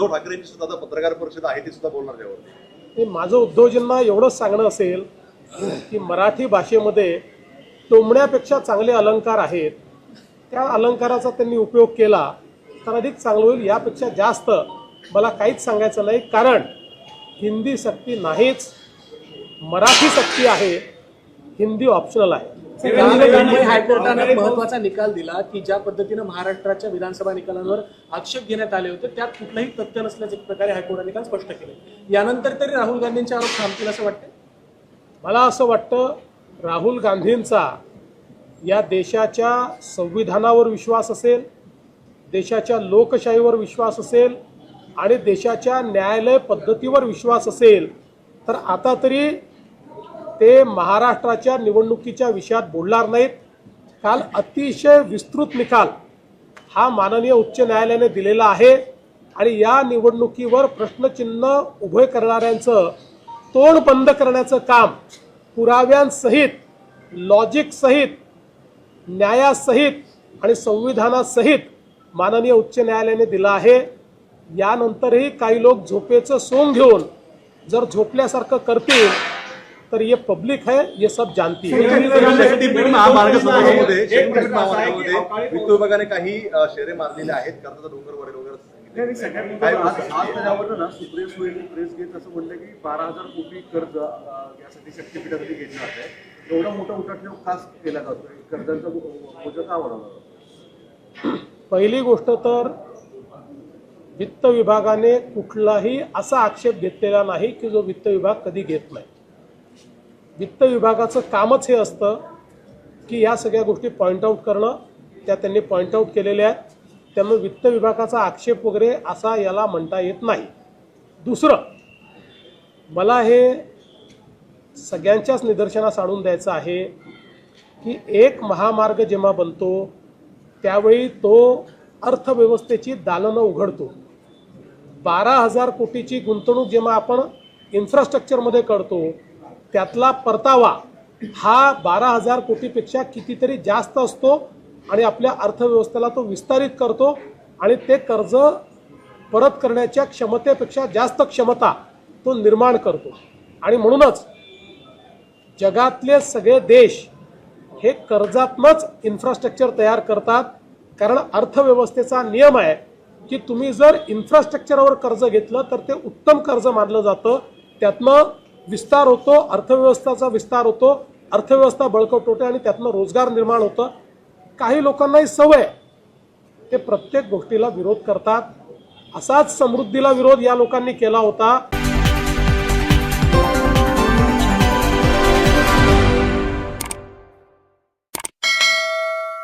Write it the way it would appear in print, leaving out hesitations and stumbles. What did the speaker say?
उद्धव ठाकरेंची सुद्धा आता पत्रकार परिषद आहे ती सुद्धा बोलणार त्यावर. माझं उद्धवजींना एवढंच सांगणं असेल की मराठी भाषेमध्ये टोमण्यापेक्षा चांगले अलंकार आहेत, त्या अलंकाराचा त्यांनी उपयोग केला तर अधिक चांगलं होईल. यापेक्षा जास्त मला काहीच सांगायचं नाही, कारण हिंदी सक्ती नाहीच, मराठी सक्ती आहे, हिंदी ऑप्शनल आहे. मुंबई हायकोर्टाने महत्वाचा निकाल दिला की ज्या पद्धतीने महाराष्ट्राच्या विधानसभा निकालांवर आक्षेप घेण्यात आले होते त्यात कुठलंही तथ्य नसल्याच्या प्रकारे हायकोर्टाने निकाल स्पष्ट केले. यानंतर तरी राहुल गांधींचे आरोप थांबतील असं वाटतं? मला असं वाटतं राहुल गांधींचा या देशाच्या संविधानावर विश्वास असेल, देशाच्या लोकशाहीवर विश्वास असेल आणि देशाच्या न्यायालय पद्धतीवर विश्वास असेल तर आता तरी ते महाराष्ट्राच्या निवडणुकीच्या विषयात बोलणार नाहीत. काल अतिशय विस्तृत निकाल हा माननीय उच्च न्यायालयाने दिलेला आहे आणि या निवडणुकीवर प्रश्नचिन्ह उभे करणाऱ्यांचं तोंड बंद करण्याचं काम पुराव्यांसहित, लॉजिकसहित, न्यायासहित आणि संविधानासहित माननीय उच्च न्यायालयाने दिलं आहे. यानंतरही काही लोक झोपेचं सोंग घेऊन जर झोपल्यासारखं करतील तर ये पब्लिक है, ये सब जानती है. वित्त विभागाने काही शेरे मारलेले आहेत, कर्जाचा डोंगर वगैरे सुप्रीम प्रेस घेत असं म्हणलं की 12,000 कोटी कर्ज यासाठी शक्तीपीठासाठी घेतलं जात. एवढा मोठा उठाठेव खास केला जातोय, कर्जाचा बोजा का वाढवला? पहिली गोष्ट तर वित्त विभागाने कुठलाही असा आक्षेप घेतलेला नाही की जो वित्त विभाग कधी घेत नाही. वित्त विभागाचं कामच हे असतं की या सगळ्या गोष्टी पॉईंट आऊट करणं, त्या त्यांनी पॉईंट आऊट केलेल्या आहेत. त्यामुळे वित्त विभागाचा आक्षेप वगैरे असा याला म्हणता येत नाही. दुसरं, मला हे सगळ्यांच्याच निदर्शनास आणून द्यायचं आहे की एक महामार्ग जेव्हा बनतो त्यावेळी तो अर्थव्यवस्थेची दालनं उघडतो. 12,000 कोटीची गुंतवणूक जेव्हा आपण इन्फ्रास्ट्रक्चरमध्ये करतो त्यातला परतावा हा 12,000 कोटीपेक्षा कितीतरी जास्त असतो आणि आपल्या अर्थव्यवस्थेला तो विस्तारित करतो आणि ते कर्ज परत करण्याच्या क्षमतेपेक्षा जास्त क्षमता तो निर्माण करतो. आणि म्हणूनच जगातले सगळे देश हे कर्जातनंच इन्फ्रास्ट्रक्चर तयार करतात, कारण अर्थव्यवस्थेचा नियम आहे की तुम्ही जर इन्फ्रास्ट्रक्चरवर कर्ज घेतलं तर ते उत्तम कर्ज मानलं जातं, त्यातनं विस्तार होतो, अर्थव्यवस्थेचा विस्तार होतो, अर्थव्यवस्था बळकट होते आणि त्यातनं रोजगार निर्माण होतं. काही लोकांनाही सवय, ते प्रत्येक गोष्टीला विरोध करतात. असाच समृद्धीला विरोध या लोकांनी केला होता.